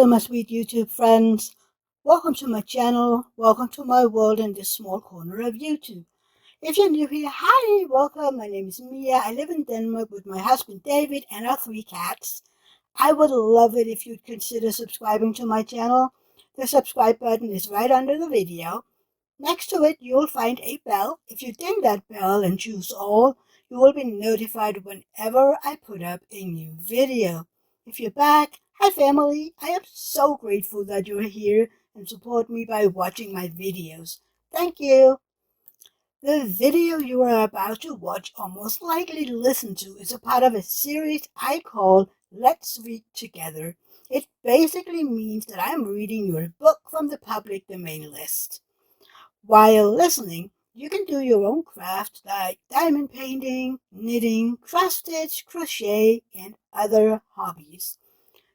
Hello, my sweet YouTube friends. Welcome to my channel. Welcome to my world in this small corner of YouTube. If you're new here, hi, welcome. My name is Mia. I live in Denmark with my husband David and our 3 cats. I would love it if you'd consider subscribing to my channel. The subscribe button is right under the video. Next to it, you'll find a bell. If you ding that bell and choose all, you will be notified whenever I put up a new video. If you're back, hi family, I am so grateful that you're here and support me by watching my videos. Thank you. The video you are about to watch or most likely listen to is a part of a series I call Let's Read Together. It basically means that I'm reading you a book from the public domain list. While listening, you can do your own craft like diamond painting, knitting, cross-stitch, crochet, and other hobbies.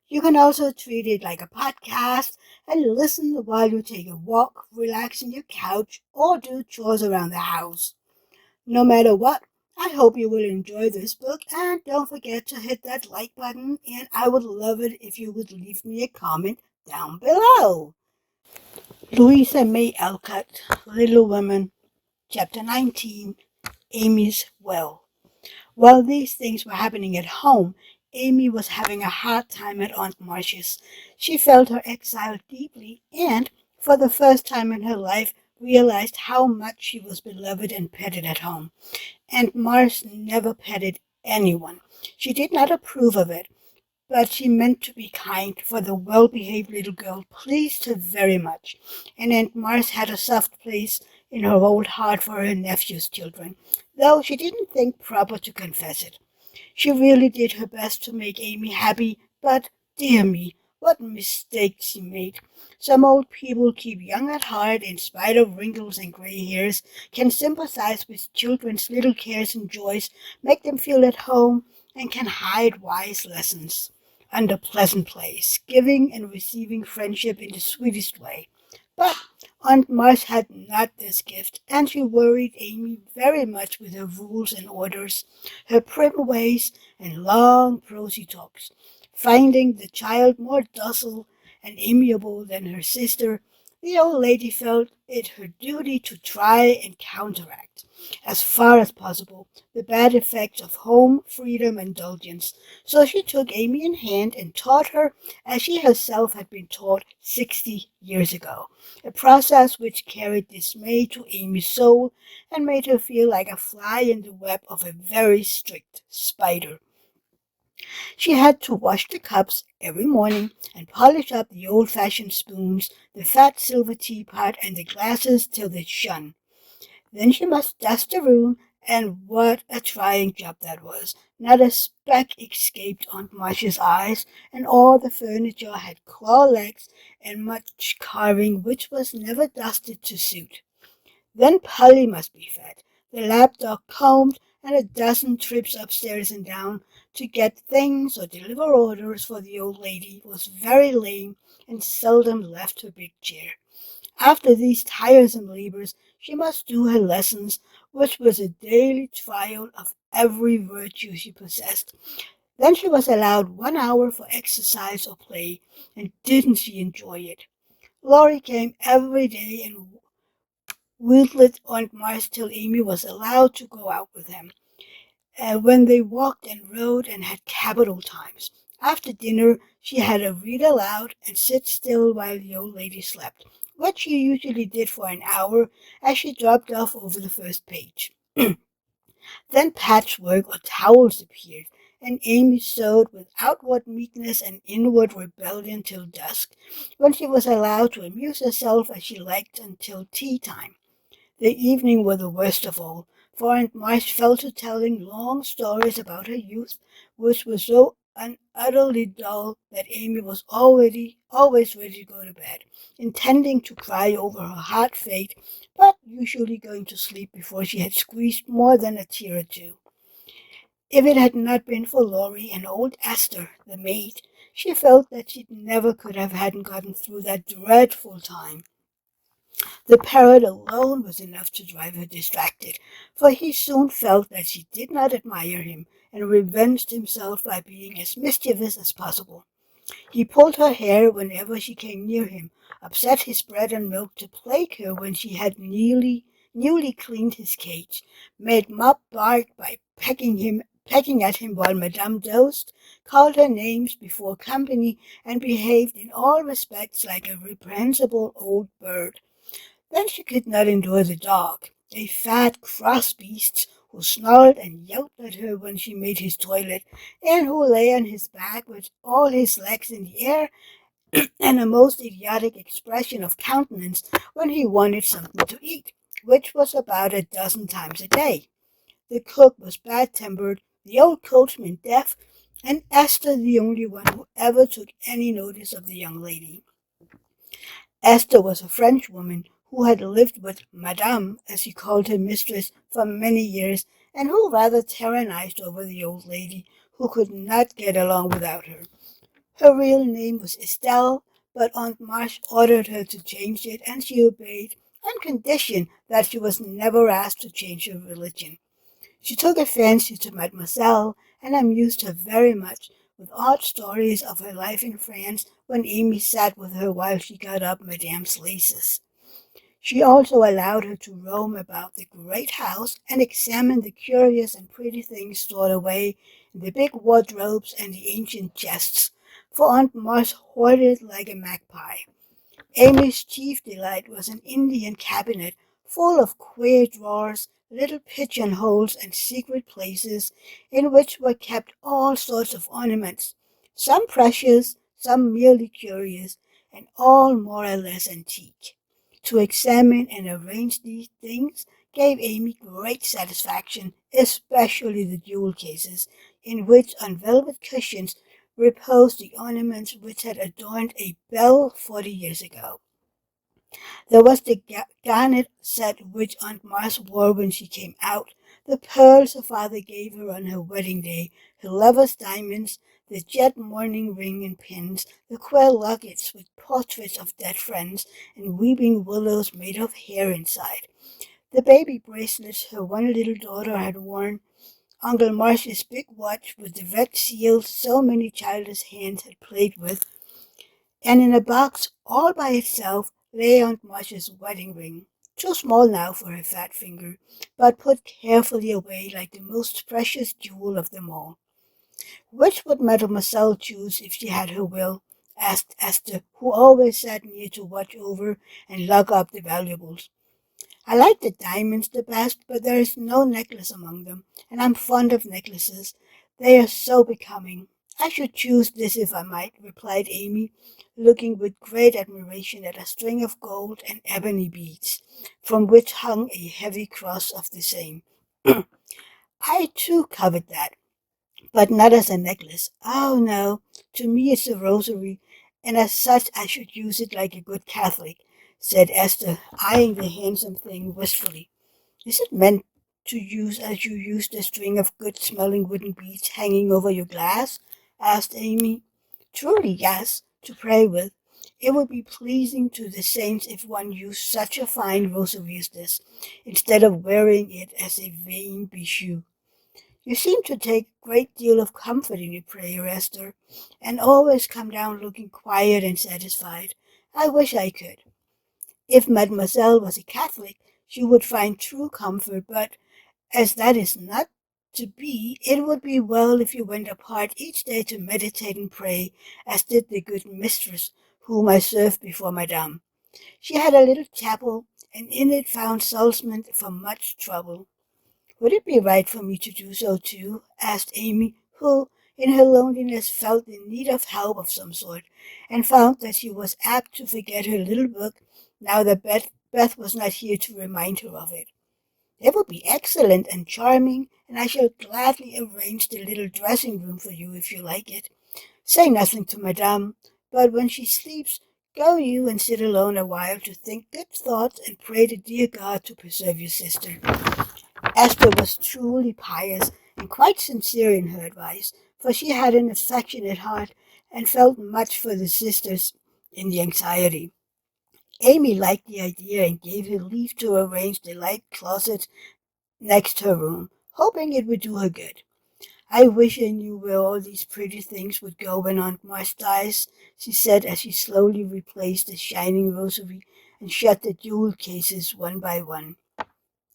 You can also treat it like a podcast and listen while you take a walk, relax on your couch, or do chores around the house. No matter what, I hope you will enjoy this book, and don't forget to hit that like button, and I would love it if you would leave me a comment down below. Louisa May Alcott, Little Women, Chapter 19, Amy's Well. While these things were happening at home, Amy was having a hard time at Aunt Marcia's. She felt her exile deeply and, for the first time in her life, realized how much she was beloved and petted at home. Aunt Marcia never petted anyone. She did not approve of it, but she meant to be kind, for the well-behaved little girl pleased her very much, and Aunt Marcia had a soft place in her old heart for her nephew's children, though she didn't think proper to confess it. She really did her best to make Amy happy, but, dear me, what mistakes she made. Some old people keep young at heart in spite of wrinkles and gray hairs, can sympathize with children's little cares and joys, make them feel at home, and can hide wise lessons under pleasant plays, giving and receiving friendship in the sweetest way. But Aunt Marcia had not this gift, and she worried Amy very much with her rules and orders, her prim ways, and long prosy talks. Finding the child more docile and amiable than her sister, the old lady felt it her duty to try and counteract, as far as possible, the bad effects of home, freedom, and indulgence. So she took Amy in hand and taught her as she herself had been taught 60 years ago, a process which carried dismay to Amy's soul and made her feel like a fly in the web of a very strict spider. She had to wash the cups every morning and polish up the old-fashioned spoons, the fat silver teapot, and the glasses till they shone. Then she must dust the room, and what a trying job that was. Not a speck escaped Aunt Marcia's eyes, and all the furniture had claw legs and much carving which was never dusted to suit. Then Polly must be fed, the lapdog combed, and a dozen trips upstairs and down to get things or deliver orders, for the old lady was very lame and seldom left her big chair. After these tiresome labors, she must do her lessons, which was a daily trial of every virtue she possessed. Then she was allowed 1 hour for exercise or play, and didn't she enjoy it? Laurie came every day and wheedled Aunt Marcia till Amy was allowed to go out with him, when they walked and rode and had capital times. After dinner, she had her read aloud and sit still while the old lady slept, which she usually did for an hour as she dropped off over the first page. Then patchwork or towels appeared, and Amy sewed with outward meekness and inward rebellion till dusk, when she was allowed to amuse herself as she liked until tea time. The evening were the worst of all, for Aunt Marcia fell to telling long stories about her youth, which were so utterly dull that Amy was always ready to go to bed, intending to cry over her hard fate, but usually going to sleep before she had squeezed more than a tear or two. If it had not been for Laurie and old Esther, the maid, she felt that she never could have hadn't gotten through that dreadful time. The parrot alone was enough to drive her distracted, for he soon felt that she did not admire him, and revenged himself by being as mischievous as possible. He pulled her hair whenever she came near him, upset his bread and milk to plague her when she had newly cleaned his cage, made Mop bark by pecking at him while Madame dozed, called her names before company, and behaved in all respects like a reprehensible old bird. Then she could not endure the dog, a fat, cross beast who snarled and yelped at her when she made his toilet, and who lay on his back with all his legs in the air and a most idiotic expression of countenance when he wanted something to eat, which was about a dozen times a day. The cook was bad-tempered, the old coachman deaf, and Esther the only one who ever took any notice of the young lady. Esther was a Frenchwoman who had lived with Madame, as he called her mistress, for many years, and who rather tyrannized over the old lady, who could not get along without her. Her real name was Estelle, but Aunt March ordered her to change it, and she obeyed, on condition that she was never asked to change her religion. She took a fancy to Mademoiselle, and amused her very much with odd stories of her life in France when Amy sat with her while she got up Madame's laces. She also allowed her to roam about the great house and examine the curious and pretty things stored away in the big wardrobes and the ancient chests, for Aunt March hoarded like a magpie. Amy's chief delight was an Indian cabinet full of queer drawers, little pigeon-holes, and secret places in which were kept all sorts of ornaments, some precious, some merely curious, and all more or less antique. To examine and arrange these things gave Amy great satisfaction, especially the jewel cases, in which on velvet cushions reposed the ornaments which had adorned a belle 40 years ago. There was the garnet set which Aunt Martha wore when she came out, the pearls her father gave her on her wedding day, her lover's diamonds, the jet mourning ring and pins, the queer lockets with portraits of dead friends, and weeping willows made of hair inside, the baby bracelets her one little daughter had worn, Uncle Marsh's big watch with the red seal so many childish hands had played with, and in a box all by itself lay Aunt Marcia's wedding ring, too small now for her fat finger, but put carefully away like the most precious jewel of them all. Which would Mademoiselle choose if she had her will? Asked Esther, who always sat near to watch over and lock up the valuables. I like the diamonds the best, but there is no necklace among them, and I'm fond of necklaces. They are so becoming. I should choose this if I might, replied Amy, looking with great admiration at a string of gold and ebony beads, from which hung a heavy cross of the same. I too covet that, but not as a necklace. Oh no, to me it's a rosary, and as such I should use it like a good Catholic, said Esther, eyeing the handsome thing wistfully. Is it meant to use as you use the string of good-smelling wooden beads hanging over your glass? Asked Amy. Truly, yes, to pray with. It would be pleasing to the saints if one used such a fine rosary as this, instead of wearing it as a vain bijou. You seem to take a great deal of comfort in your prayer, Esther, and always come down looking quiet and satisfied. I wish I could. If Mademoiselle was a Catholic, she would find true comfort, but as that is not to be, it would be well if you went apart each day to meditate and pray, as did the good mistress whom I served before Madame. She had a little chapel, and in it found solacement from much trouble. Would it be right for me to do so too? Asked Amy, who, in her loneliness, felt the need of help of some sort, and found that she was apt to forget her little book now that Beth was not here to remind her of it. It would be excellent and charming, and I shall gladly arrange the little dressing room for you if you like it. Say nothing to Madame, but when she sleeps, go you and sit alone a while to think good thoughts and pray the dear God to preserve your sister. Esther was truly pious and quite sincere in her advice, for she had an affectionate heart and felt much for the sisters in the anxiety. Amy liked the idea and gave her leave to arrange the light closet next her room, hoping it would do her good. I wish I knew where all these pretty things would go when Aunt March dies, she said as she slowly replaced the shining rosary and shut the jewel cases one by one.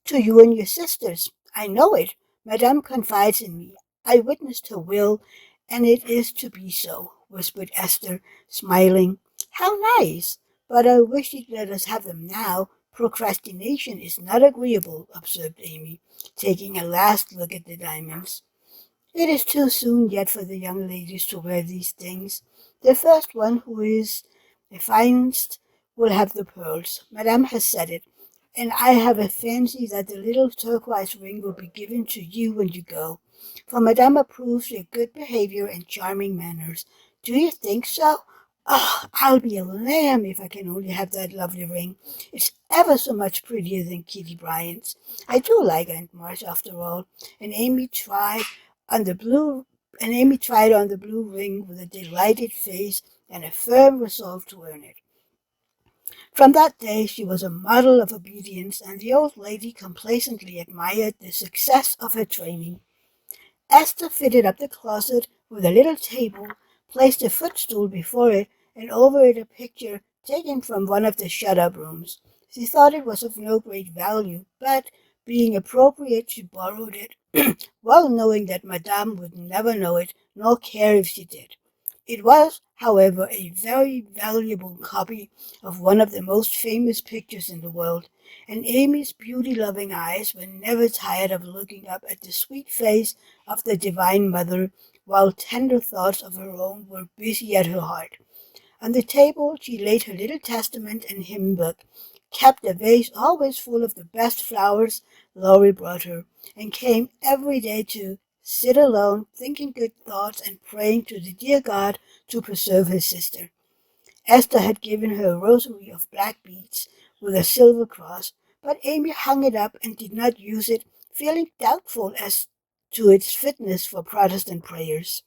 To you and your sisters. I know it. Madame confides in me. I witnessed her will, and it is to be so, whispered Esther, smiling. How nice! But I wish you'd let us have them now. Procrastination is not agreeable, observed Amy, taking a last look at the diamonds. It is too soon yet for the young ladies to wear these things. The first one who is affianced will have the pearls. Madame has said it, and I have a fancy that the little turquoise ring will be given to you when you go, for Madame approves your good behavior and charming manners. Do you think so? Oh, I'll be a lamb if I can only have that lovely ring. It's ever so much prettier than Kitty Bryant's. I do like Aunt March after all, and on the blue Amy tried on the blue ring with a delighted face and a firm resolve to earn it. From that day she was a model of obedience, and the old lady complacently admired the success of her training. Esther fitted up the closet with a little table, placed a footstool before it, and over it a picture taken from one of the shut-up rooms. She thought it was of no great value, but, being appropriate, she borrowed it, well knowing that Madame would never know it, nor care if she did. It was, however, a very valuable copy of one of the most famous pictures in the world, and Amy's beauty-loving eyes were never tired of looking up at the sweet face of the Divine Mother, while tender thoughts of her own were busy at her heart. On the table she laid her little testament and hymn book, kept a vase always full of the best flowers Laurie brought her, and came every day to sit alone, thinking good thoughts and praying to the dear God to preserve her sister. Esther had given her a rosary of black beads with a silver cross, but Amy hung it up and did not use it, feeling doubtful as to its fitness for Protestant prayers.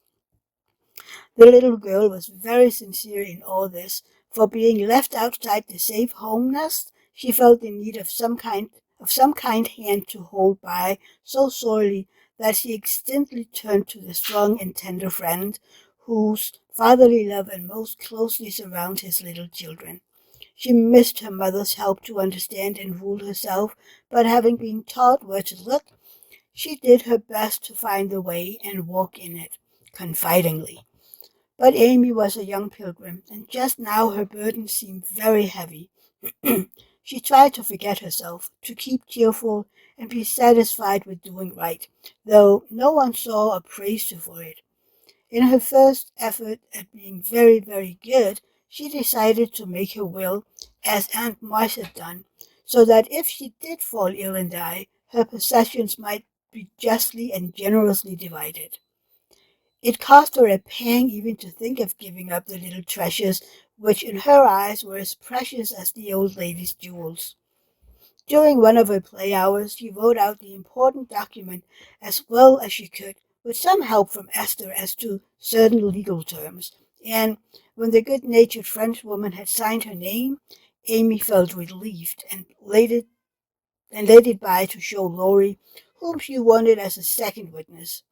The little girl was very sincere in all this, for being left outside the safe home nest, she felt the need of some kind hand to hold by so sorely that she instantly turned to the strong and tender friend whose fatherly love and most closely surround his little children. She missed her mother's help to understand and rule herself, but having been taught where to look, she did her best to find the way and walk in it, confidingly. But Amy was a young pilgrim, and just now her burden seemed very heavy. She tried to forget herself, to keep cheerful, and be satisfied with doing right, though no one saw or praised her for it. In her first effort at being very, very good, she decided to make her will, as Aunt March had done, so that if she did fall ill and die, her possessions might be justly and generously divided. It cost her a pang even to think of giving up the little treasures, which in her eyes were as precious as the old lady's jewels. During one of her play hours, she wrote out the important document as well as she could, with some help from Esther as to certain legal terms, and when the good-natured Frenchwoman had signed her name, Amy felt relieved and laid it by to show Laurie, whom she wanted as a second witness.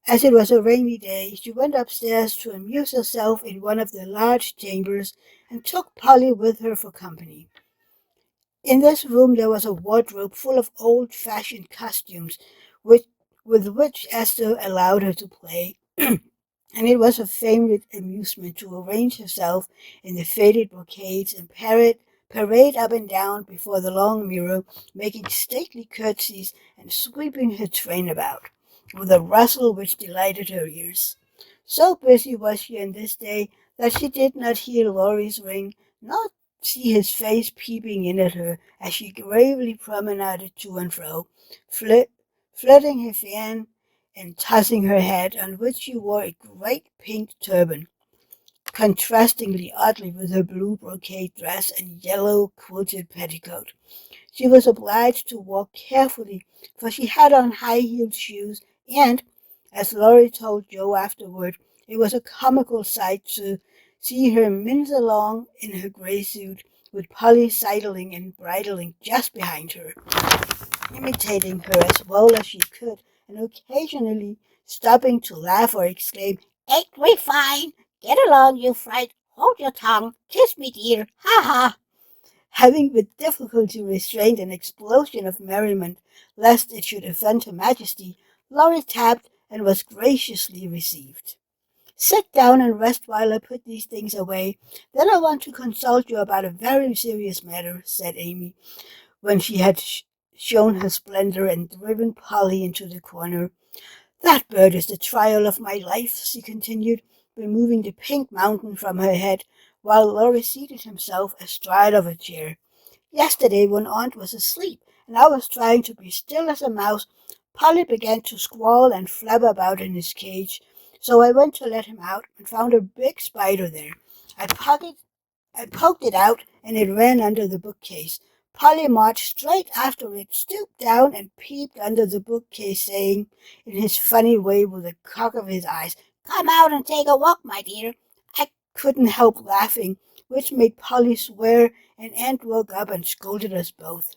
As it was a rainy day, she went upstairs to amuse herself in one of the large chambers and took Polly with her for company. In this room there was a wardrobe full of old-fashioned costumes with which Esther allowed her to play, and it was a favorite amusement to arrange herself in the faded brocades and parade up and down before the long mirror, making stately curtsies and sweeping her train about, with a rustle which delighted her ears. So busy was she in this day that she did not hear Laurie's ring, nor see his face peeping in at her as she gravely promenaded to and fro, flirting her fan and tossing her head, on which she wore a great pink turban, contrastingly oddly with her blue brocade dress and yellow quilted petticoat. She was obliged to walk carefully, for she had on high-heeled shoes, and, as Laurie told Joe afterward, it was a comical sight to see her mince along in her grey suit, with Polly sidling and bridling just behind her, imitating her as well as she could, and occasionally stopping to laugh or exclaim, "Ain't we fine? Get along, you fright! Hold your tongue! Kiss me, dear! Ha ha!" Having with difficulty restrained an explosion of merriment, lest it should offend Her Majesty, Laurie tapped and was graciously received. "Sit down and rest while I put these things away. Then I want to consult you about a very serious matter," said Amy, when she had shown her splendor and driven Polly into the corner. "That bird is the trial of my life," she continued, removing the pink mountain from her head, while Laurie seated himself astride of a chair. "Yesterday, when Aunt was asleep, and I was trying to be still as a mouse, Polly began to squall and flap about in his cage. So I went to let him out, and found a big spider there. I poked I poked it out, and it ran under the bookcase. Polly marched straight after it, stooped down, and peeped under the bookcase, saying, in his funny way with a cock of his eyes, 'Come out and take a walk, my dear.' I couldn't help laughing, which made Polly swear, and Aunt woke up and scolded us both."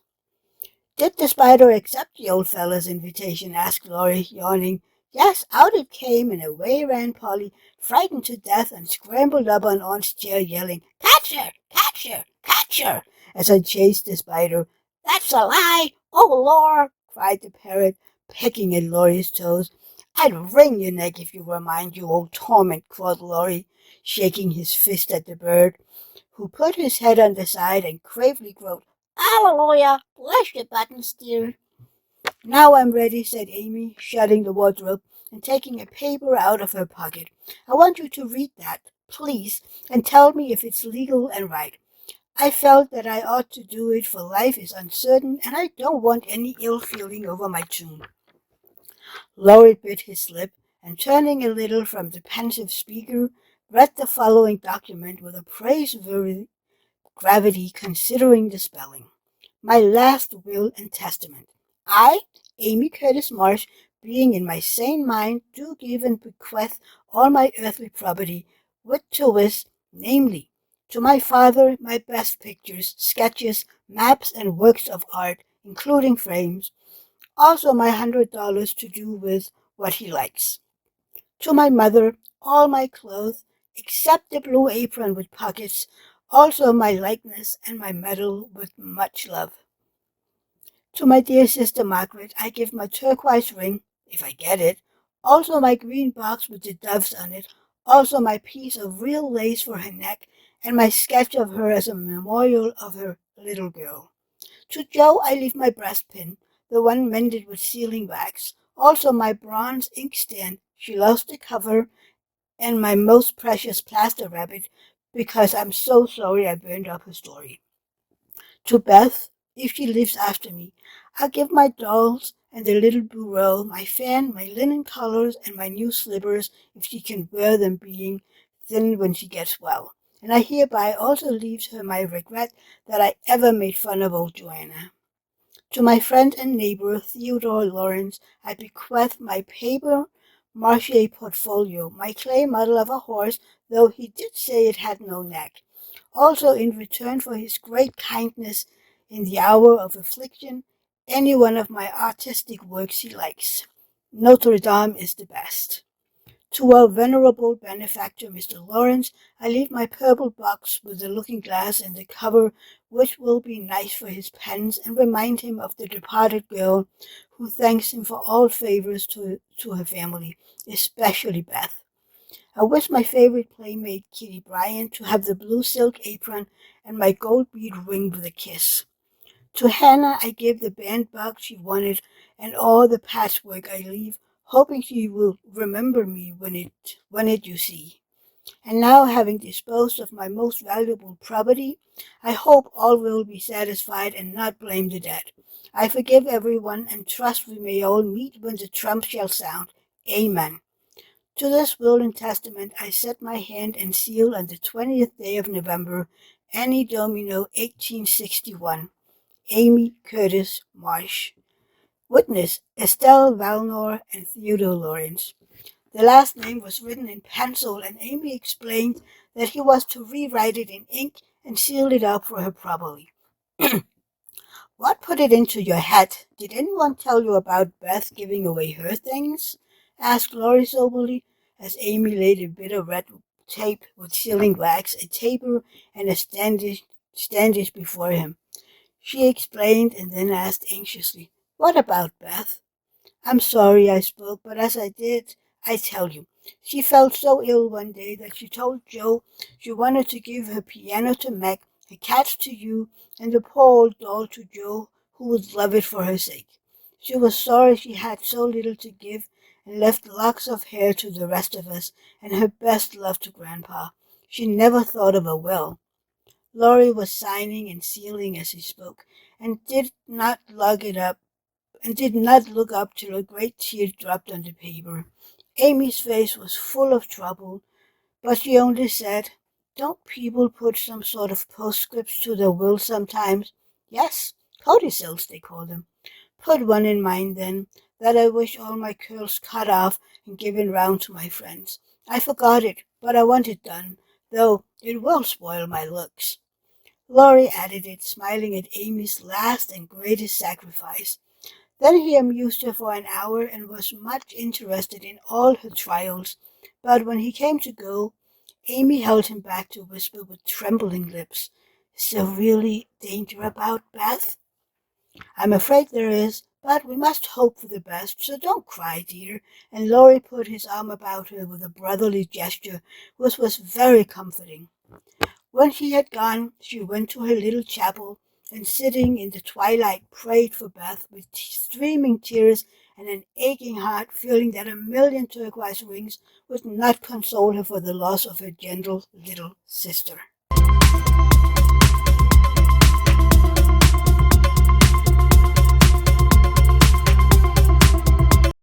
"Did the spider accept the old fellow's invitation?" asked Laurie, yawning. "Yes, out it came, and away ran Polly, frightened to death, and scrambled up on Aunt's chair, yelling, 'Catch her! Catch her! Catch her!' as I chased the spider. "That's a lie! Oh, Lor!" cried the parrot, pecking at Laurie's toes. "I'd wring your neck if you were mine, you old torment," quoth Laurie, shaking his fist at the bird, who put his head on the side and gravely crowed, "Hallelujah! Bless your buttons, dear." "Now I'm ready," said Amy, shutting the wardrobe and taking a paper out of her pocket. "I want you to read that, please, and tell me if it's legal and right. I felt that I ought to do it, for life is uncertain, and I don't want any ill feeling over my tomb." Laurie bit his lip, and turning a little from the pensive speaker, read the following document with a praiseworthy gravity, considering the spelling. "My last will and testament. I, Amy Curtis Marsh, being in my sane mind, do give and bequeath all my earthly property, with to wit, namely, to my father, my best pictures, sketches, maps, and works of art, including frames, also my $100 to do with what he likes. To my mother, all my clothes, except the blue apron with pockets, also my likeness and my medal with much love. To my dear sister Margaret, I give my turquoise ring, if I get it, also my green box with the doves on it, also my piece of real lace for her neck, and my sketch of her as a memorial of her little girl. To Jo I leave my breastpin, the one mended with sealing wax, also my bronze inkstand, she loves the cover, and my most precious plaster rabbit, because I'm so sorry I burned up her story. To Beth, if she lives after me, I'll give my dolls and the little bureau, my fan, my linen collars, and my new slippers, if she can wear them, being thin when she gets well. And I hereby also leave her my regret that I ever made fun of old Joanna. To my friend and neighbor Theodore Lawrence, I bequeath my paper mache portfolio, my clay model of a horse, though he did say it had no neck. Also, in return for his great kindness in the hour of affliction, any one of my artistic works he likes. Notre Dame is the best. To our venerable benefactor, Mr. Lawrence, I leave my purple box with the looking-glass in the cover, which will be nice for his pens and remind him of the departed girl, who thanks him for all favors to her family, especially Beth. I wish my favorite playmate, Kitty Bryant, to have the blue silk apron and my gold bead ring with a kiss. To Hannah I give the bandbox she wanted and all the patchwork I leave, hoping she will remember me when it you see. And now, having disposed of my most valuable property, I hope all will be satisfied and not blame the dead. I forgive everyone and trust we may all meet when the trump shall sound. Amen. To this will and testament I set my hand and seal on the 20th day of November, Anno Domini 1861. Amy Curtis Marsh. Witness Estelle Valnor and Theodore Lawrence. The last name was written in pencil, and Amy explained that he was to rewrite it in ink and seal it up for her properly. What put it into your head? Did anyone tell you about Beth giving away her things? Asked Laurie soberly, as Amy laid a bit of red tape with sealing wax, a taper, and a standish before him. She explained and then asked anxiously, "What about Beth?" "I'm sorry I spoke, but as I tell you, she felt so ill one day that she told Joe she wanted to give her piano to Meg, her cat to you, and the poor old doll to Joe, who would love it for her sake. She was sorry she had so little to give, and left locks of hair to the rest of us, and her best love to Grandpa. She never thought of a will." Laurie was signing and sealing as he spoke, and did not look up till a great tear dropped on the paper. Amy's face was full of trouble, but she only said, "Don't people put some sort of postscripts to their will sometimes?" "Yes, codicils, they call them." "Put one in mine, then, that I wish all my curls cut off and given round to my friends. I forgot it, but I want it done, though it will spoil my looks." Laurie added it, smiling at Amy's last and greatest sacrifice. Then he amused her for an hour and was much interested in all her trials, but when he came to go, Amy held him back to whisper with trembling lips, "Is there really danger about Beth?" "I'm afraid there is, but we must hope for the best, so don't cry, dear," and Laurie put his arm about her with a brotherly gesture which was very comforting. When he had gone, she went to her little chapel, and sitting in the twilight prayed for Beth with streaming tears and an aching heart, feeling that a million turquoise rings would not console her for the loss of her gentle little sister.